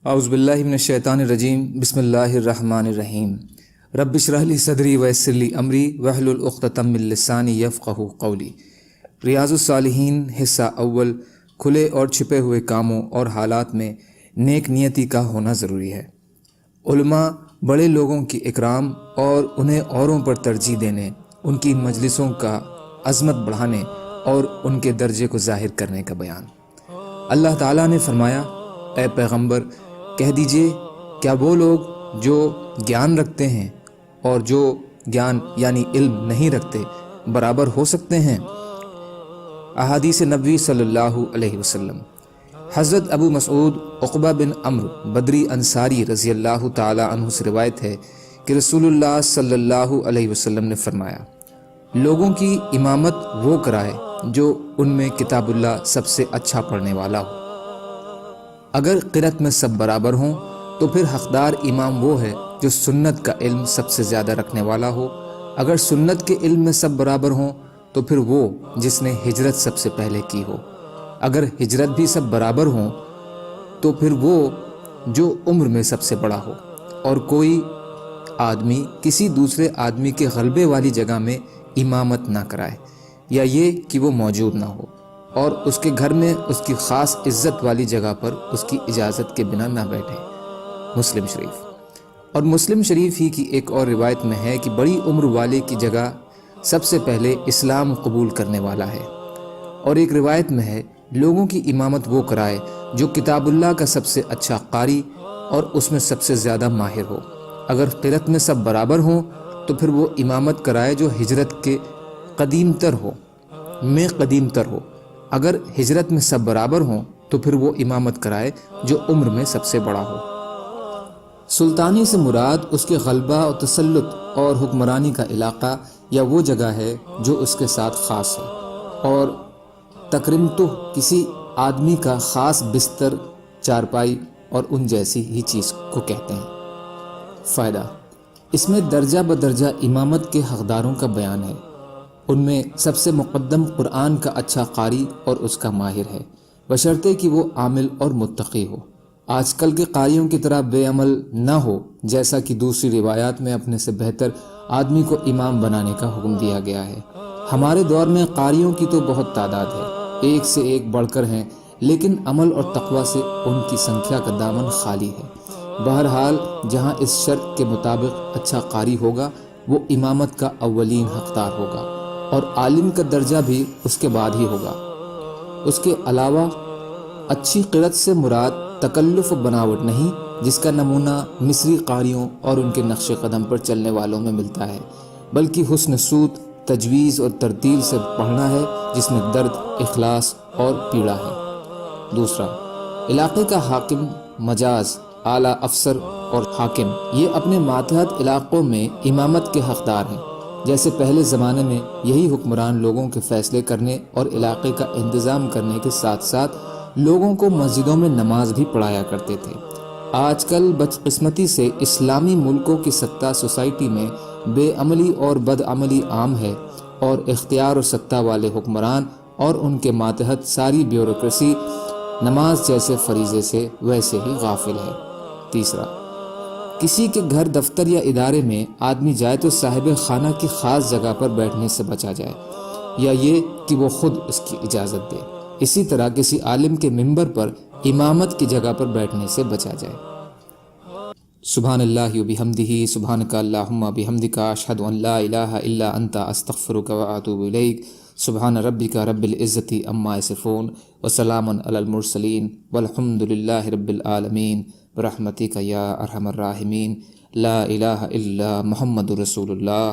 اعوذ باللہ من الشیطان الرجیم، بسم اللہ الرحمن الرحیم۔ رب اشرح لی صدری ویسر لی امری واحلل عقدۃ من لسانی یفقہوا قولی۔ ریاض الصالحین حصہ اول۔ کھلے اور چھپے ہوئے کاموں اور حالات میں نیک نیتی کا ہونا ضروری ہے۔ علماء بڑے لوگوں کی اکرام اور انہیں اوروں پر ترجیح دینے، ان کی مجلسوں کا عظمت بڑھانے اور ان کے درجے کو ظاہر کرنے کا بیان۔ اللہ تعالیٰ نے فرمایا، اے پیغمبر کہہ دیجئے، کیا وہ لوگ جو گیان رکھتے ہیں اور جو گیان یعنی علم نہیں رکھتے برابر ہو سکتے ہیں؟ احادیث نبوی صلی اللہ علیہ وسلم۔ حضرت ابو مسعود عقبہ بن عمرو بدری انصاری رضی اللہ تعالی عنہ سے روایت ہے کہ رسول اللہ صلی اللہ علیہ وسلم نے فرمایا، لوگوں کی امامت وہ کرائے جو ان میں کتاب اللہ سب سے اچھا پڑھنے والا ہو۔ اگر قرأت میں سب برابر ہوں تو پھر حقدار امام وہ ہے جو سنت کا علم سب سے زیادہ رکھنے والا ہو۔ اگر سنت کے علم میں سب برابر ہوں تو پھر وہ جس نے ہجرت سب سے پہلے کی ہو۔ اگر ہجرت بھی سب برابر ہوں تو پھر وہ جو عمر میں سب سے بڑا ہو، اور کوئی آدمی کسی دوسرے آدمی کے غلبے والی جگہ میں امامت نہ کرائے، یا یہ کہ وہ موجود نہ ہو، اور اس کے گھر میں اس کی خاص عزت والی جگہ پر اس کی اجازت کے بنا نہ بیٹھے۔ مسلم شریف۔ اور مسلم شریف ہی کی ایک اور روایت میں ہے کہ بڑی عمر والے کی جگہ سب سے پہلے اسلام قبول کرنے والا ہے۔ اور ایک روایت میں ہے، لوگوں کی امامت وہ کرائے جو کتاب اللہ کا سب سے اچھا قاری اور اس میں سب سے زیادہ ماہر ہو۔ اگر قرأت میں سب برابر ہوں تو پھر وہ امامت کرائے جو ہجرت کے قدیم تر ہو۔ اگر ہجرت میں سب برابر ہوں تو پھر وہ امامت کرائے جو عمر میں سب سے بڑا ہو۔ سلطانی سے مراد اس کے غلبہ اور تسلط اور حکمرانی کا علاقہ یا وہ جگہ ہے جو اس کے ساتھ خاص ہے، اور تکرمتہ کسی آدمی کا خاص بستر، چارپائی اور ان جیسی ہی چیز کو کہتے ہیں۔ فائدہ، اس میں درجہ بدرجہ امامت کے حقداروں کا بیان ہے۔ ان میں سب سے مقدم قرآن کا اچھا قاری اور اس کا ماہر ہے، بشرطے کہ وہ عامل اور متقی ہو۔ آج کل کے قاریوں کی طرح بے عمل نہ ہو، جیسا کہ دوسری روایات میں اپنے سے بہتر آدمی کو امام بنانے کا حکم دیا گیا ہے۔ ہمارے دور میں قاریوں کی تو بہت تعداد ہے، ایک سے ایک بڑھ کر ہیں، لیکن عمل اور تقوی سے ان کی سنکھیا کا دامن خالی ہے۔ بہرحال جہاں اس شرط کے مطابق اچھا قاری ہوگا وہ امامت کا اولین حقدار ہوگا، اور عالم کا درجہ بھی اس کے بعد ہی ہوگا۔ اس کے علاوہ اچھی قرأت سے مراد تکلف و بناوٹ نہیں، جس کا نمونہ مصری قاریوں اور ان کے نقش قدم پر چلنے والوں میں ملتا ہے، بلکہ حسن صوت، تجویز اور ترتیل سے پڑھنا ہے جس میں درد، اخلاص اور پیڑا ہے۔ دوسرا، علاقے کا حاکم، مجاز، اعلیٰ افسر اور حاکم، یہ اپنے ماتحت علاقوں میں امامت کے حقدار ہیں۔ جیسے پہلے زمانے میں یہی حکمران لوگوں کے فیصلے کرنے اور علاقے کا انتظام کرنے کے ساتھ ساتھ لوگوں کو مسجدوں میں نماز بھی پڑھایا کرتے تھے۔ آج کل بدقسمتی سے اسلامی ملکوں کی ستہ سوسائٹی میں بے عملی اور بد عملی عام ہے، اور اختیار و ستہ والے حکمران اور ان کے ماتحت ساری بیوروکریسی نماز جیسے فریضے سے ویسے ہی غافل ہے۔ تیسرا، کسی کے گھر، دفتر یا ادارے میں آدمی جائے تو صاحب خانہ کی خاص جگہ پر بیٹھنے سے بچا جائے، یا یہ کہ وہ خود اس کی اجازت دے۔ اسی طرح کسی عالم کے منبر پر امامت کی جگہ پر بیٹھنے سے بچا جائے۔ سبحان اللہ و بحمدہ، سبحانک اللہم بحمدک، اشہد ان لا الہ الا انت، استغفرک و اتوب الیک۔ سبحان ربک رب العزت عما یصفون، وسلام علی المرسلین، والحمد للہ رب العالمین، برحمتک یا ارحم الراحمین۔ لا الہ الا محمد رسول اللہ۔